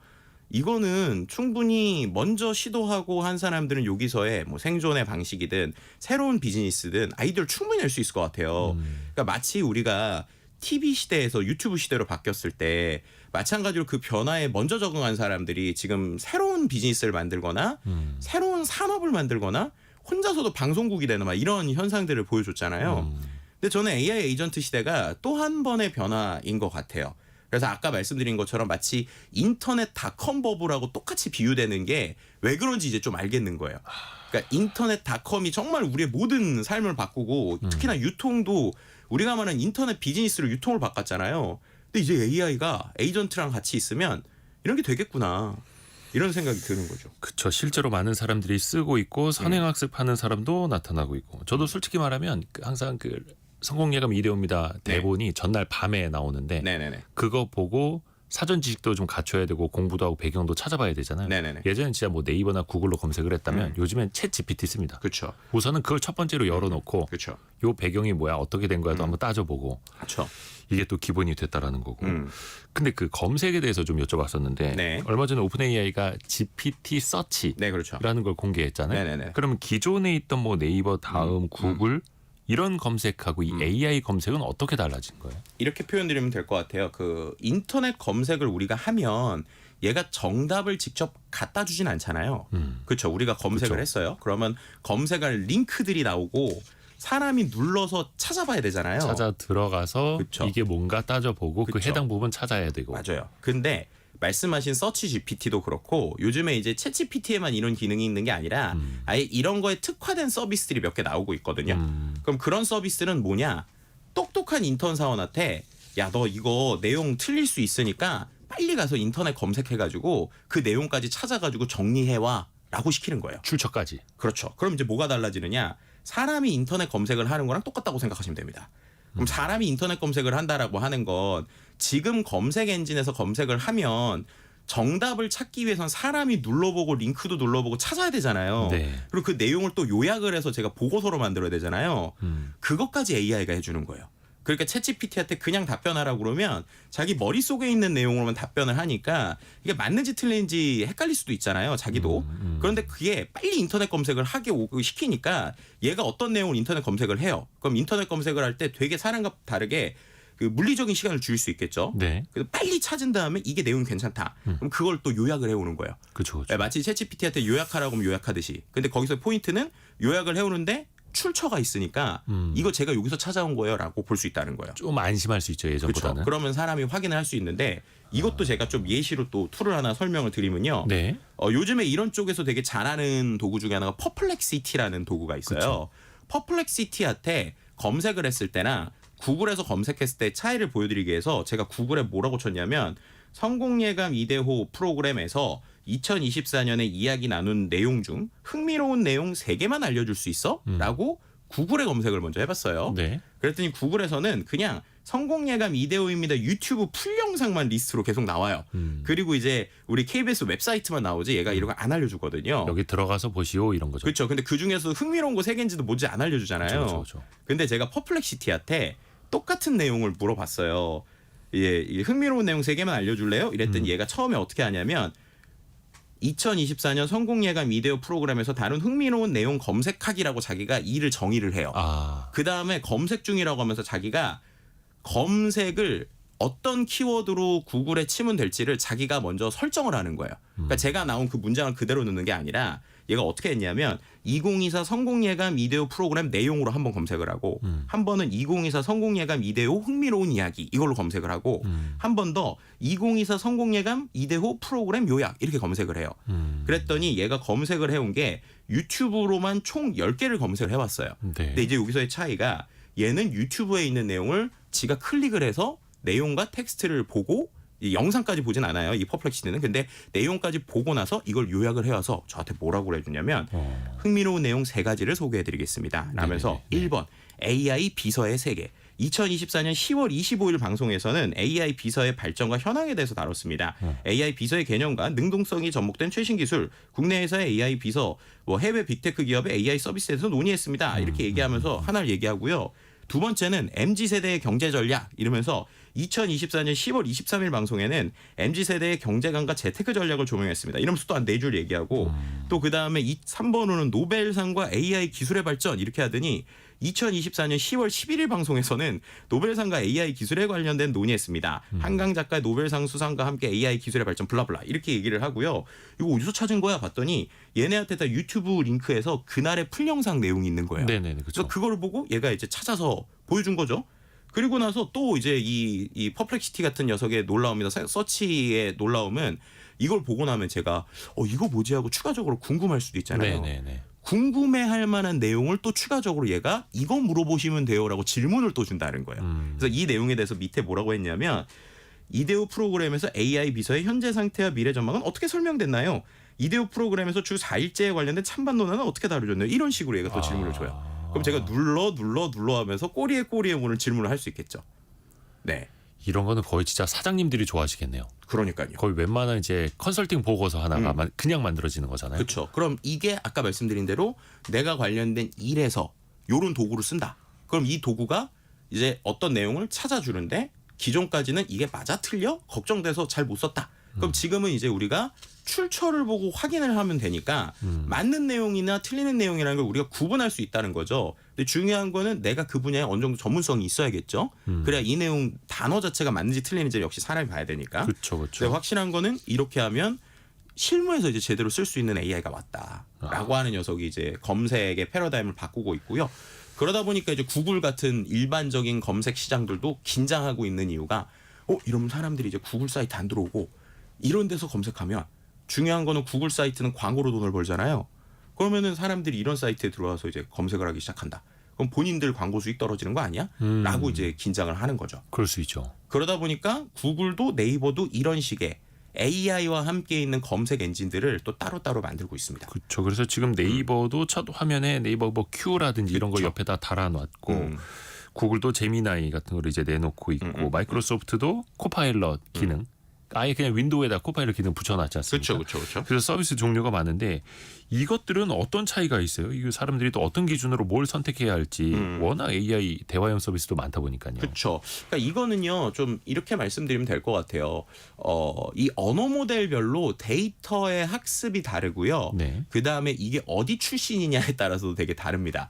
이거는 충분히 먼저 시도하고 한 사람들은 여기서의 뭐 생존의 방식이든 새로운 비즈니스든 아이디어를 충분히 낼 수 있을 것 같아요. 그러니까 마치 우리가 TV 시대에서 유튜브 시대로 바뀌었을 때 마찬가지로 그 변화에 먼저 적응한 사람들이 지금 새로운 비즈니스를 만들거나 새로운 산업을 만들거나 혼자서도 방송국이 되는 막 이런 현상들을 보여줬잖아요. 근데 저는 AI 에이전트 시대가 또 한 번의 변화인 것 같아요. 그래서 아까 말씀드린 것처럼 마치 인터넷 닷컴 버블하고 똑같이 비유되는 게 왜 그런지 이제 좀 알겠는 거예요. 그러니까 인터넷 닷컴이 정말 우리의 모든 삶을 바꾸고 특히나 유통도 우리가 말하는 인터넷 비즈니스로 유통을 바꿨잖아요. 근데 이제 AI가 에이전트랑 같이 있으면 이런 게 되겠구나. 이런 생각이 드는 거죠. 그렇죠. 실제로 많은 사람들이 쓰고 있고 선행학습하는 사람도 나타나고 있고. 저도 솔직히 말하면 항상 그 성공예감 이대호입니다 대본이 전날 밤에 나오는데 네네네. 그거 보고 사전 지식도 좀 갖춰야 되고 공부도 하고 배경도 찾아봐야 되잖아요. 네네네. 예전엔 진짜 뭐 네이버나 구글로 검색을 했다면 요즘엔 챗 GPT 씁니다. 그렇죠. 우선은 그걸 첫 번째로 열어놓고 그렇죠. 요 배경이 뭐야 어떻게 된 거야도 한번 따져보고 그렇죠. 이게 또 기본이 됐다라는 거고. 근데 그 검색에 대해서 좀 여쭤봤었는데 네. 얼마 전에 오픈 AI가 GPT 서치라는 네, 그렇죠. 걸 공개했잖아요. 네네네. 그러면 기존에 있던 뭐 네이버, 다음, 구글 이런 검색하고 이 AI 검색은 어떻게 달라진 거예요? 이렇게 표현드리면 될 것 같아요. 그 인터넷 검색을 우리가 하면 얘가 정답을 직접 갖다 주진 않잖아요. 그렇죠. 우리가 검색을 그쵸. 했어요. 그러면 검색할 링크들이 나오고 사람이 눌러서 찾아봐야 되잖아요. 찾아 들어가서 그쵸. 이게 뭔가 따져보고 그 그쵸. 해당 부분 찾아야 되고. 맞아요. 근데 말씀하신 서치 GPT도 그렇고 요즘에 이제 챗 GPT에만 이런 기능이 있는 게 아니라 아예 이런 거에 특화된 서비스들이 몇 개 나오고 있거든요. 그럼 그런 서비스는 뭐냐? 똑똑한 인턴 사원한테 야, 너 이거 내용 틀릴 수 있으니까 빨리 가서 인터넷 검색해가지고 그 내용까지 찾아가지고 정리해와 라고 시키는 거예요. 출처까지. 그렇죠. 그럼 이제 뭐가 달라지느냐? 사람이 인터넷 검색을 하는 거랑 똑같다고 생각하시면 됩니다. 그럼 사람이 인터넷 검색을 한다라고 하는 건 지금 검색 엔진에서 검색을 하면 정답을 찾기 위해선 사람이 눌러보고 링크도 눌러보고 찾아야 되잖아요. 네. 그리고 그 내용을 또 요약을 해서 제가 보고서로 만들어야 되잖아요. 그것까지 AI가 해주는 거예요. 그러니까 챗GPT한테 그냥 답변하라고 그러면 자기 머릿속에 있는 내용으로만 답변을 하니까 이게 맞는지 틀린지 헷갈릴 수도 있잖아요. 자기도. 그런데 그게 빨리 인터넷 검색을 하게 시키니까 얘가 어떤 내용을 인터넷 검색을 해요. 그럼 인터넷 검색을 할 때 되게 사람과 다르게 그 물리적인 시간을 줄일 수 있겠죠. 네. 그래서 빨리 찾은 다음에 이게 내용이 괜찮다. 그럼 그걸 또 요약을 해오는 거예요. 그렇죠. 네, 마치 챗GPT한테 요약하라고 하면 요약하듯이. 근데 거기서 포인트는 요약을 해오는데 출처가 있으니까 이거 제가 여기서 찾아온 거예요라고 볼 수 있다는 거예요. 좀 안심할 수 있죠 예전보다는. 그렇죠. 그러면 사람이 확인을 할 수 있는데 이것도 제가 좀 예시로 또 툴을 하나 설명을 드리면요. 네. 요즘에 이런 쪽에서 되게 잘하는 도구 중에 하나가 퍼플렉시티라는 도구가 있어요. 퍼플렉시티한테 검색을 했을 때나 구글에서 검색했을 때 차이를 보여드리기 위해서 제가 구글에 뭐라고 쳤냐면 성공예감 이대호 프로그램에서 2024년에 이야기 나눈 내용 중 흥미로운 내용 3개만 알려줄 수 있어? 라고 구글에 검색을 먼저 해봤어요. 네. 그랬더니 구글에서는 그냥 성공예감 이대호입니다 유튜브 풀 영상만 리스트로 계속 나와요. 그리고 이제 우리 KBS 웹사이트만 나오지 얘가 이런 거 안 알려주거든요. 여기 들어가서 보시오 이런 거죠. 그렇죠. 근데 그 중에서 흥미로운 거 3개인지도 뭔지 안 알려주잖아요. 그렇죠. 근데 제가 퍼플렉시티한테 똑같은 내용을 물어봤어요. 이 흥미로운 내용 3개만 알려줄래요? 이랬더니 얘가 처음에 어떻게 하냐면 2024년 성공예감 이대호 프로그램에서 다룬 흥미로운 내용 검색하기라고 자기가 일을 정의를 해요. 아. 그 다음에 검색 중이라고 하면서 자기가 검색을 어떤 키워드로 구글에 치면 될지를 자기가 먼저 설정을 하는 거예요. 그러니까 제가 나온 그 문장을 그대로 넣는 게 아니라 얘가 어떻게 했냐면 2024 성공예감 이대호 프로그램 내용으로 한번 검색을 하고 한 번은 2024 성공예감 이대호 흥미로운 이야기 이걸로 검색을 하고 한 번 더 2024 성공예감 이대호 프로그램 요약 이렇게 검색을 해요. 그랬더니 얘가 검색을 해온 게 유튜브로만 총 10개를 검색을 해왔어요. 네. 근데 이제 여기서의 차이가 얘는 유튜브에 있는 내용을 지가 클릭을 해서 내용과 텍스트를 보고 이 영상까지 보진 않아요. 이 퍼플렉시티는. 근데 내용까지 보고 나서 이걸 요약을 해와서 저한테 뭐라고 해주냐면 흥미로운 내용 3가지를 소개해드리겠습니다. 라면서 네네네. 1번 AI 비서의 세계. 2024년 10월 25일 방송에서는 AI 비서의 발전과 현황에 대해서 다뤘습니다. AI 비서의 개념과 능동성이 접목된 최신 기술, 국내에서의 AI 비서, 뭐 해외 빅테크 기업의 AI 서비스에 대해서 논의했습니다. 이렇게 얘기하면서 하나를 얘기하고요. 두 번째는 MZ세대의 경제 전략 이러면서 2024년 10월 23일 방송에는 MZ세대의 경제관과 재테크 전략을 조명했습니다. 이러면서 또 한 4줄 얘기하고 또 그다음에 3번으로는 노벨상과 AI 기술의 발전 이렇게 하더니 2024년 10월 11일 방송에서는 노벨상과 AI 기술에 관련된 논의했습니다. 한강 작가의 노벨상 수상과 함께 AI 기술의 발전 블라블라 이렇게 얘기를 하고요. 이거 어디서 찾은 거야 봤더니 얘네한테 다 유튜브 링크에서 그날의 풀영상 내용이 있는 거예요. 네네네. 그래서 그렇죠. 그걸 보고 얘가 이제 찾아서 보여준 거죠. 그리고 나서 또 이제 이 퍼플렉시티 같은 녀석의 놀라움이나 서치의 놀라움은 이걸 보고 나면 제가 이거 뭐지 하고 추가적으로 궁금할 수도 있잖아요. 네네네. 궁금해할 만한 내용을 또 추가적으로 얘가 이거 물어보시면 돼요라고 질문을 또 준다는 거예요. 그래서 이 내용에 대해서 밑에 뭐라고 했냐면 이데오 프로그램에서 AI 비서의 현재 상태와 미래 전망은 어떻게 설명됐나요? 이데오 프로그램에서 주 4일째에 관련된 찬반 논란은 어떻게 다루셨나요? 이런 식으로 얘가 또 질문을 줘요. 그럼 제가 눌러 하면서 꼬리에 오늘 질문을 할 수 있겠죠. 네. 이런 거는 거의 진짜 사장님들이 좋아하시겠네요. 그러니까요. 거의 웬만한 이제 컨설팅 보고서 하나가 그냥 만들어지는 거잖아요. 그렇죠. 그럼 이게 아까 말씀드린 대로 내가 관련된 일에서 요런 도구를 쓴다. 그럼 이 도구가 이제 어떤 내용을 찾아주는데 기존까지는 이게 맞아 틀려? 걱정돼서 잘 못 썼다. 그럼 지금은 이제 우리가 출처를 보고 확인을 하면 되니까 맞는 내용이나 틀리는 내용이라는 걸 우리가 구분할 수 있다는 거죠. 근데 중요한 거는 내가 그 분야에 어느 정도 전문성이 있어야겠죠. 그래야 이 내용 단어 자체가 맞는지 틀리는지 역시 사람이 봐야 되니까. 그렇죠, 근데 그렇죠. 확실한 거는 이렇게 하면 실무에서 이제 제대로 쓸 수 있는 AI가 왔다라고 하는 녀석이 이제 검색의 패러다임을 바꾸고 있고요. 그러다 보니까 이제 구글 같은 일반적인 검색 시장들도 긴장하고 있는 이유가 이러면 사람들이 이제 구글 사이트 안 들어오고 이런 데서 검색하면 중요한 거는 구글 사이트는 광고로 돈을 벌잖아요. 그러면은 사람들이 이런 사이트에 들어와서 이제 검색을 하기 시작한다. 그럼 본인들 광고 수익 떨어지는 거 아니야? 라고 이제 긴장을 하는 거죠. 그럴 수 있죠. 그러다 보니까 구글도 네이버도 이런 식의 AI와 함께 있는 검색 엔진들을 또 따로따로 만들고 있습니다. 그렇죠. 그래서 지금 네이버도 첫 화면에 네이버 뭐 Q라든지 이런 거 그쵸. 옆에다 달아놨고 구글도 제미나이 같은 걸 이제 내놓고 있고 마이크로소프트도 코파일럿 기능 아예 그냥 윈도우에다 코파일럿 기능 붙여놨지 않습니까? 그렇죠. 그래서 서비스 종류가 많은데 이것들은 어떤 차이가 있어요? 이거 사람들이 또 어떤 기준으로 뭘 선택해야 할지 워낙 AI 대화형 서비스도 많다 보니까요. 그렇죠. 그러니까 이거는요 좀 이렇게 말씀드리면 될 것 같아요. 이 언어 모델별로 데이터의 학습이 다르고요. 네. 그 다음에 이게 어디 출신이냐에 따라서도 되게 다릅니다.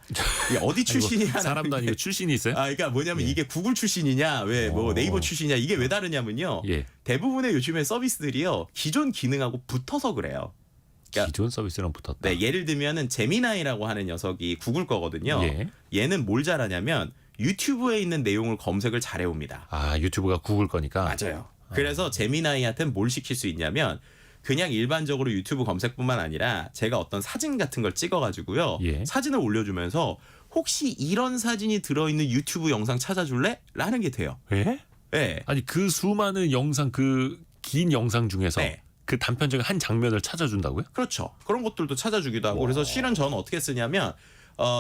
이게 어디 출신이냐 사람도 아니고 출신이 있어요? 그러니까 뭐냐면 이게 구글 출신이냐, 왜 뭐 네이버 출신이냐 이게 왜 다르냐면요. 예. 대부분의 요즘의 서비스들이요 기존 기능하고 붙어서 그래요. 그러니까 기존 서비스랑 붙었다. 네, 예를 들면은 제미나이라고 하는 녀석이 구글 거거든요. 예. 얘는 뭘 잘하냐면 유튜브에 있는 내용을 검색을 잘해옵니다. 아 유튜브가 구글 거니까. 맞아요. 그래서 제미나이한테는 뭘 시킬 수 있냐면 그냥 일반적으로 유튜브 검색뿐만 아니라 제가 어떤 사진 같은 걸 찍어가지고요. 예. 사진을 올려주면서 혹시 이런 사진이 들어있는 유튜브 영상 찾아줄래? 라는 게 돼요. 예? 네. 아니 그 수많은 영상 그 긴 영상 중에서 네. 그 단편적인 한 장면을 찾아준다고요? 그렇죠. 그런 것들도 찾아주기도 하고. 그래서 실은 저는 어떻게 쓰냐면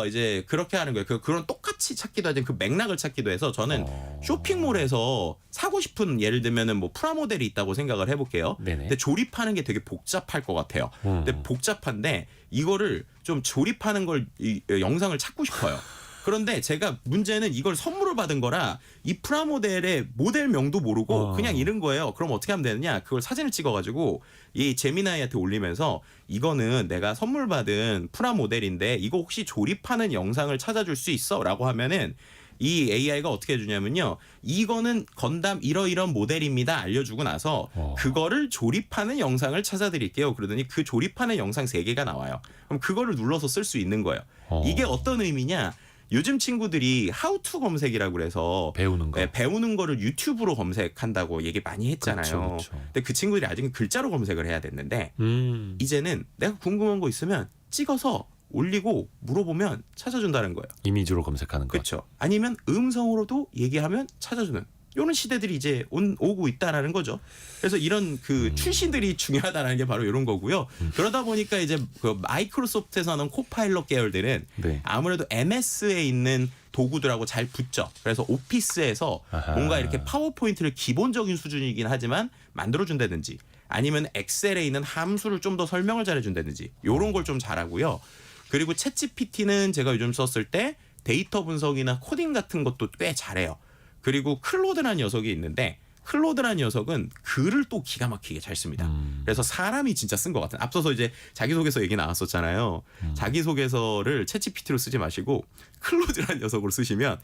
이제 그렇게 하는 거예요. 그런 똑같이 찾기도 하지 그 맥락을 찾기도 해서 저는 쇼핑몰에서 사고 싶은 예를 들면은 뭐 프라모델이 있다고 생각을 해볼게요. 네네. 근데 조립하는 게 되게 복잡할 것 같아요. 근데 복잡한데 이거를 좀 조립하는 걸 영상을 찾고 싶어요. 그런데 제가 문제는 이걸 선물을 받은 거라 이 프라모델의 모델명도 모르고 그냥 이런 거예요. 그럼 어떻게 하면 되느냐? 그걸 사진을 찍어가지고 이 제미나이한테 올리면서 이거는 내가 선물 받은 프라모델인데 이거 혹시 조립하는 영상을 찾아줄 수 있어? 라고 하면은 이 AI가 어떻게 해주냐면요. 이거는 건담 이러이런 모델입니다. 알려주고 나서 그거를 조립하는 영상을 찾아드릴게요. 그러더니 그 조립하는 영상 3개가 나와요. 그럼 그거를 눌러서 쓸 수 있는 거예요. 이게 어떤 의미냐. 요즘 친구들이 하우투 검색이라고 그래서 배우는 거. 네, 배우는 거를 유튜브로 검색한다고 얘기 많이 했잖아요. 그쵸. 근데 그 친구들이 아직은 글자로 검색을 해야 됐는데 이제는 내가 궁금한 거 있으면 찍어서 올리고 물어보면 찾아준다는 거예요. 이미지로 검색하는 거. 그렇죠. 아니면 음성으로도 얘기하면 찾아주는 이런 시대들이 이제 오고 있다라는 거죠. 그래서 이런 그 출신들이 중요하다는 게 바로 이런 거고요. 그러다 보니까 이제 그 마이크로소프트에서 하는 코파일럿 계열들은 네. 아무래도 MS에 있는 도구들하고 잘 붙죠. 그래서 오피스에서 아하. 뭔가 이렇게 파워포인트를 기본적인 수준이긴 하지만 만들어준다든지 아니면 엑셀에 있는 함수를 좀 더 설명을 잘해준다든지 이런 걸 좀 잘하고요. 그리고 챗GPT는 제가 요즘 썼을 때 데이터 분석이나 코딩 같은 것도 꽤 잘해요. 그리고 클로드라는 녀석이 있는데 클로드라는 녀석은 글을 또 기가 막히게 잘 씁니다. 그래서 사람이 진짜 쓴 것 같은. 앞서서 이제 자기소개서 얘기 나왔었잖아요. 자기소개서를 챗GPT로 쓰지 마시고 클로드라는 녀석으로 쓰시면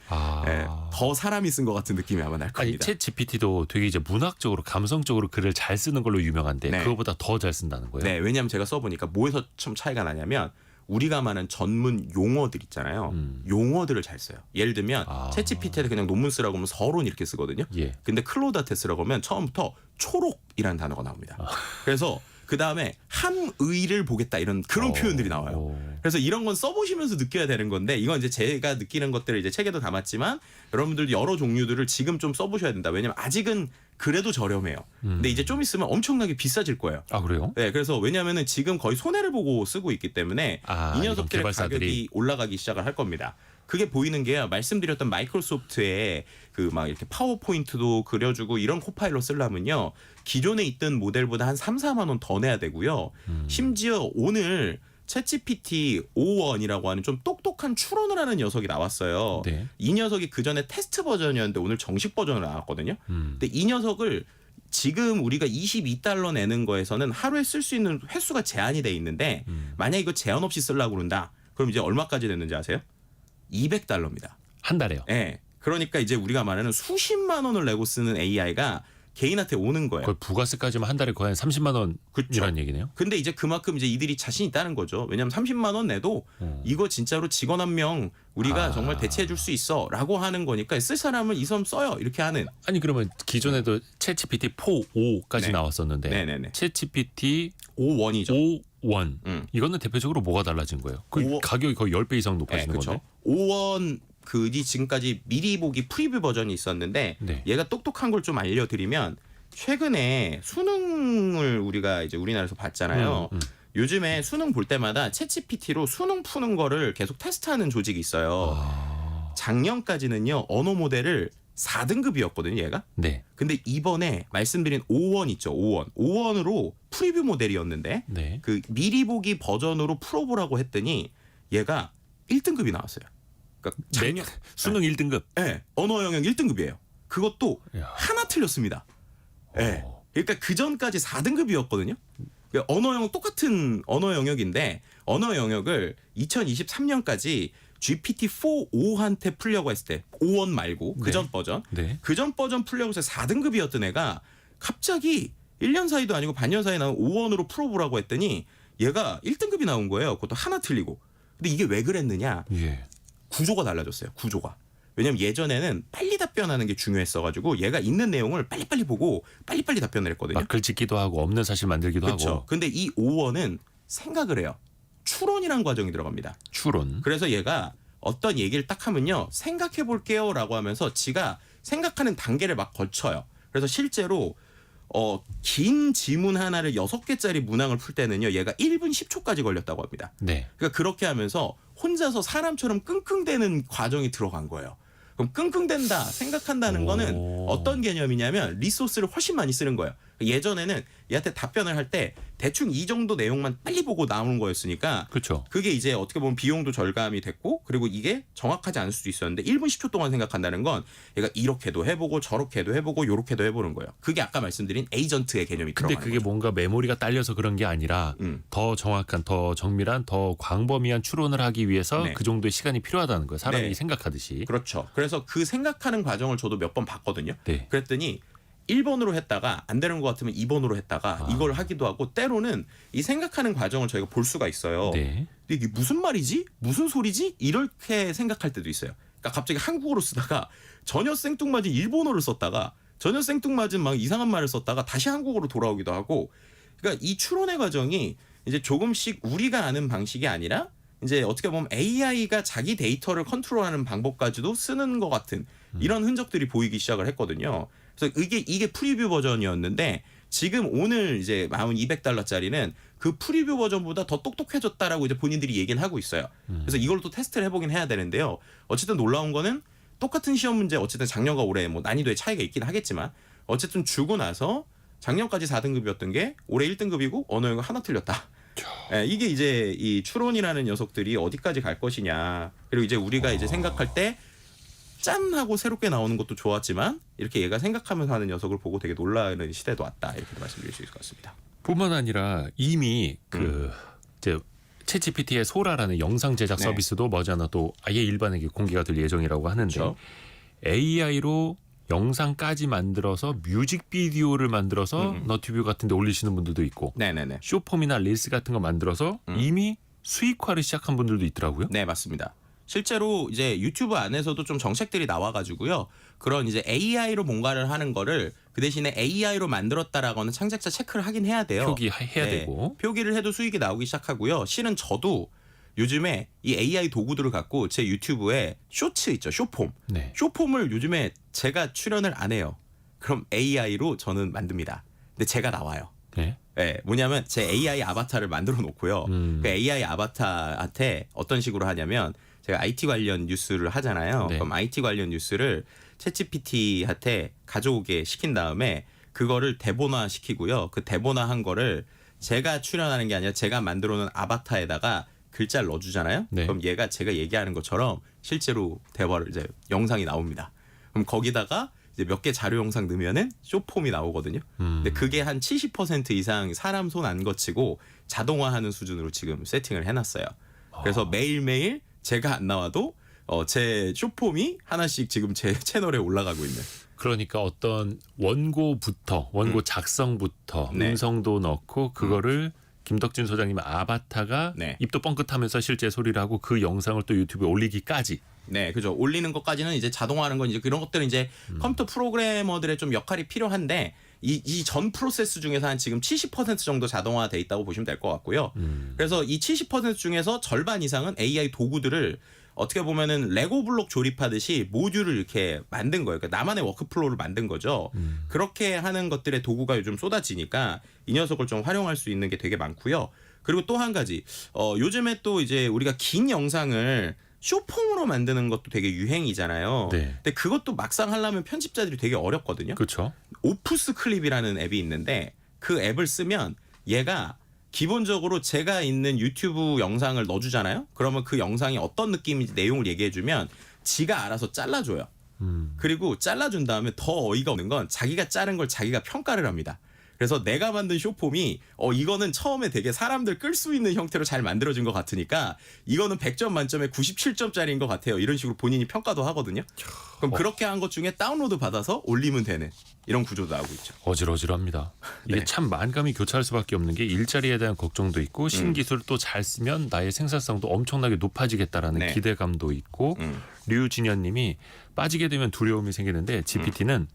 더 사람이 쓴 것 같은 느낌이 아마 날 아니 겁니다. 챗 GPT도 되게 이제 문학적으로 감성적으로 글을 잘 쓰는 걸로 유명한데 네. 그거보다 더 잘 쓴다는 거예요. 네, 왜냐하면 제가 써보니까 뭐에서 좀 차이가 나냐면 우리가 말하는 전문 용어들 있잖아요. 용어들을 잘 써요. 예를 들면 챗GPT한테 그냥 논문 쓰라고 하면 서론 이렇게 쓰거든요. 예. 근데 클로드한테 쓰라고 하면 처음부터 초록이라는 단어가 나옵니다. 그래서 그 다음에 함의를 보겠다 이런 그런 표현들이 나와요. 그래서 이런 건 써보시면서 느껴야 되는 건데 이건 이제 제가 느끼는 것들을 이제 책에도 담았지만 여러분들 여러 종류들을 지금 좀 써보셔야 된다. 왜냐면 아직은 그래도 저렴해요. 근데 이제 좀 있으면 엄청나게 비싸질 거예요. 아 그래요? 네, 그래서 왜냐하면은 지금 거의 손해를 보고 쓰고 있기 때문에 이 이런 녀석들의 개발사들이. 가격이 올라가기 시작을 할 겁니다. 그게 보이는 게요. 말씀드렸던 마이크로소프트의 그 막 이렇게 파워포인트도 그려주고 이런 코파일럿 쓰려면요. 기존에 있던 모델보다 한 3, 4만 원 더 내야 되고요. 심지어 오늘 챗GPT 5원이라고 하는 좀 똑똑한 추론을 하는 녀석이 나왔어요. 네. 이 녀석이 그 전에 테스트 버전이었는데 오늘 정식 버전으로 나왔거든요. 근데 이 녀석을 지금 우리가 $22 내는 거에서는 하루에 쓸 수 있는 횟수가 제한이 돼 있는데 만약 이거 제한 없이 쓰려고 그런다. 그럼 이제 얼마까지 됐는지 아세요? $200입니다. 한 달에요. 예. 그러니까 이제 우리가 말하는 수십만 원을 내고 쓰는 AI가 개인한테 오는 거예요. 거의 부가세까지만 한 달에 거의 한 30만 원이라는 얘기네요. 근데 이제 그만큼 이제 이들이 자신 있다는 거죠. 왜냐하면 30만 원 내도 이거 진짜로 직원 한 명 우리가 정말 대체해 줄 수 있어라고 하는 거니까 쓸 사람은 이 섬 써요 이렇게 하는. 아니 그러면 기존에도 챗GPT 4.5까지 네. 나왔었는데 네네네. 챗GPT 5원이죠. 5원 이거는 대표적으로 뭐가 달라진 거예요? 그 5 가격이 거의 10배 이상 네, 높아지는 그렇죠. 건데. 5원 그이 지금까지 미리 보기 프리뷰 버전이 있었는데 네. 얘가 똑똑한 걸 좀 알려드리면 최근에 수능을 우리가 이제 우리나라에서 봤잖아요. 요즘에 수능 볼 때마다 챗GPT로 수능 푸는 거를 계속 테스트하는 조직이 있어요. 작년까지는요 언어 모델을 4등급이었거든요 얘가. 네. 근데 이번에 말씀드린 5원 있죠 5원으로 프리뷰 모델이었는데 네. 그 미리 보기 버전으로 풀어보라고 했더니 얘가 1등급이 나왔어요. 그러니까 작년 수능 1등급. 네, 언어 영역 1등급이에요. 그것도 야. 하나 틀렸습니다. 네. 그러니까 그 전까지 4등급이었거든요. 언어 영역 똑같은 언어 영역인데 언어 영역을 2023년까지 GPT-4 5한테 풀려고 했을 때 5원 말고 그 전 버전 네. 그 전 버전 풀려고 해서 4등급이었던 애가 갑자기 1년 사이도 아니고 반년 사이 나온 5원으로 풀어보라고 했더니 얘가 1등급이 나온 거예요. 그것도 하나 틀리고. 근데 이게 왜 그랬느냐? 예. 구조가 달라졌어요. 구조가. 왜냐면 예전에는 빨리 답변하는 게 중요했어가지고 얘가 있는 내용을 빨리빨리 보고 빨리빨리 답변을 했거든요. 막 글 짓기도 하고 없는 사실 만들기도 그렇죠. 하고. 근데 이 5원은 생각을 해요. 추론이라는 과정이 들어갑니다. 추론. 그래서 얘가 어떤 얘기를 딱 하면요. 생각해 볼게요 라고 하면서 지가 생각하는 단계를 막 거쳐요. 그래서 실제로 긴 지문 하나를 6개짜리 문항을 풀 때는요. 얘가 1분 10초까지 걸렸다고 합니다. 네. 그러니까 그렇게 하면서 혼자서 사람처럼 끙끙대는 과정이 들어간 거예요. 그럼 끙끙댄다 생각한다는 거는 어떤 개념이냐면 리소스를 훨씬 많이 쓰는 거예요. 예전에는 얘한테 답변을 할 때 대충 이 정도 내용만 빨리 보고 나오는 거였으니까 그렇죠. 그게 이제 어떻게 보면 비용도 절감이 됐고 그리고 이게 정확하지 않을 수도 있었는데 1분 10초 동안 생각한다는 건 얘가 이렇게도 해보고 저렇게도 해보고 요렇게도 해보는 거예요. 그게 아까 말씀드린 에이전트의 개념이 근데 들어가는 그게 거죠. 뭔가 메모리가 딸려서 그런 게 아니라 더 정확한, 더 정밀한, 더 광범위한 추론을 하기 위해서 네. 그 정도의 시간이 필요하다는 거예요. 사람이 네. 생각하듯이. 그렇죠. 그래서 그 생각하는 과정을 저도 몇 번 봤거든요. 네. 그랬더니 1번으로 했다가 안 되는 것 같으면 2번으로 했다가 이걸 하기도 하고 때로는 이 생각하는 과정을 저희가 볼 수가 있어요. 네. 근데 이게 무슨 말이지? 무슨 소리지? 이렇게 생각할 때도 있어요. 그러니까 갑자기 한국어로 쓰다가 전혀 생뚱맞은 일본어를 썼다가 전혀 생뚱맞은 막 이상한 말을 썼다가 다시 한국어로 돌아오기도 하고 그러니까 이 추론의 과정이 이제 조금씩 우리가 아는 방식이 아니라 이제 어떻게 보면 AI가 자기 데이터를 컨트롤하는 방법까지도 쓰는 것 같은 이런 흔적들이 보이기 시작을 했거든요. 그래서 이게 프리뷰 버전이었는데 지금 오늘 이제 나온 $200짜리는 그 프리뷰 버전보다 더 똑똑해졌다라고 이제 본인들이 얘기는 하고 있어요. 그래서 이걸 또 테스트를 해보긴 해야 되는데요. 어쨌든 놀라운 거는 똑같은 시험 문제 어쨌든 작년과 올해 뭐 난이도의 차이가 있긴 하겠지만 어쨌든 주고 나서 작년까지 4등급이었던 게 올해 1등급이고 언어 영역 하나 틀렸다. 예, 이게 이제 이 추론이라는 녀석들이 어디까지 갈 것이냐. 그리고 이제 우리가 이제 생각할 때 짠 하고 새롭게 나오는 것도 좋았지만 이렇게 얘가 생각하면서 하는 녀석을 보고 되게 놀라는 시대도 왔다. 이렇게 말씀드릴 수 있을 것 같습니다. 뿐만 아니라 이미 그 이제 챗GPT의 소라라는 영상 제작 네. 서비스도 머지않아 또 아예 일반에게 공개가 될 예정이라고 하는데 그렇죠. AI로 영상까지 만들어서 뮤직비디오를 만들어서 너튜브 같은 데 올리시는 분들도 있고 네네네. 쇼폼이나 릴스 같은 거 만들어서 이미 수익화를 시작한 분들도 있더라고요. 네, 맞습니다. 실제로 이제 유튜브 안에서도 좀 정책들이 나와가지고요. 그런 이제 AI로 뭔가를 하는 거를 그 대신에 AI로 만들었다라고는 창작자 체크를 하긴 해야 돼요. 표기해야 네, 되고. 표기를 해도 수익이 나오기 시작하고요. 실은 저도 요즘에 이 AI 도구들을 갖고 제 유튜브에 쇼츠 있죠. 쇼폼. 네. 쇼폼을 요즘에 제가 출연을 안 해요. 그럼 AI로 저는 만듭니다. 근데 제가 나와요. 네. 네, 뭐냐면 제 AI 아바타를 만들어 놓고요. 그 AI 아바타한테 어떤 식으로 하냐면 제가 IT 관련 뉴스를 하잖아요. 네. 그럼 IT 관련 뉴스를 챗GPT한테 가져오게 시킨 다음에 그거를 대본화 시키고요. 그 대본화한 거를 제가 출연하는 게 아니라 제가 만들어 놓은 아바타에다가 글자를 넣어주잖아요. 네. 그럼 얘가 제가 얘기하는 것처럼 실제로 대화를 이제 영상이 나옵니다. 그럼 거기다가 이제 몇 개 자료 영상 넣으면은 쇼폼이 나오거든요. 근데 그게 한 70% 이상 사람 손 안 거치고 자동화하는 수준으로 지금 세팅을 해놨어요. 그래서 매일매일 제가 안 나와도 제 쇼폼이 하나씩 지금 제 채널에 올라가고 있는. 그러니까 어떤 원고부터 원고 작성부터 네. 음성도 넣고 그거를 김덕진 소장님 아바타가 네. 입도 뻥끗하면서 실제 소리를 하고 그 영상을 또 유튜브에 올리기까지. 네, 그죠. 올리는 것까지는 이제 자동화하는 건 이제 그런 것들은 이제 컴퓨터 프로그래머들의 좀 역할이 필요한데 이 전 프로세스 중에서 한 지금 70% 정도 자동화돼 있다고 보시면 될 것 같고요. 그래서 이 70% 중에서 절반 이상은 AI 도구들을 어떻게 보면은 레고 블록 조립하듯이 모듈을 이렇게 만든 거예요. 그러니까 나만의 워크플로우를 만든 거죠. 그렇게 하는 것들의 도구가 요즘 쏟아지니까 이 녀석을 좀 활용할 수 있는 게 되게 많고요. 그리고 또 한 가지 요즘에 또 이제 우리가 긴 영상을 쇼폼으로 만드는 것도 되게 유행이잖아요. 네. 근데 그것도 막상 하려면 편집자들이 되게 어렵거든요. 그렇죠. 오프스 클립이라는 앱이 있는데 그 앱을 쓰면 얘가 기본적으로 제가 있는 유튜브 영상을 넣어주잖아요. 그러면 그 영상이 어떤 느낌인지 내용을 얘기해주면 지가 알아서 잘라줘요. 그리고 잘라준 다음에 더 어이가 없는 건 자기가 자른 걸 자기가 평가를 합니다. 그래서 내가 만든 쇼폼이 이거는 처음에 되게 사람들 끌 수 있는 형태로 잘 만들어진 것 같으니까 이거는 100점 만점에 97점짜리인 것 같아요. 이런 식으로 본인이 평가도 하거든요. 그럼 그렇게 한 것 중에 다운로드 받아서 올리면 되는 이런 구조도 나오고 있죠. 어질어질합니다. 이게 네. 참 만감이 교차할 수밖에 없는 게 일자리에 대한 걱정도 있고 신기술을 또 잘 쓰면 나의 생산성도 엄청나게 높아지겠다라는 네. 기대감도 있고 류진현님이 빠지게 되면 두려움이 생기는데 GPT는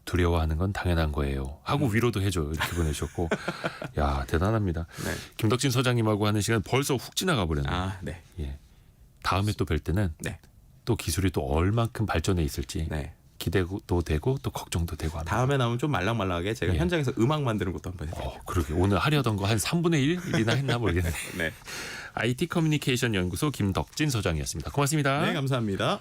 두려워하는 건 당연한 거예요 하고 위로도 해줘요. 이렇게 보내주셨고 야 대단합니다. 네. 김덕진 소장님하고 하는 시간 벌써 훅 지나가 버렸네요. 아, 네. 예. 다음에 또 뵐 때는 네. 또 기술이 또 얼만큼 발전해 있을지 네. 기대도 되고 또 걱정도 되고 합니다. 다음에 나오면 좀 말랑말랑하게 제가 예. 현장에서 음악 만드는 것도 한번 해드릴게요. 그러게 오늘 하려던 거 한 3분의 1이나 했나 모르겠네. 네. IT 커뮤니케이션 연구소 김덕진 소장이었습니다. 고맙습니다. 네, 감사합니다.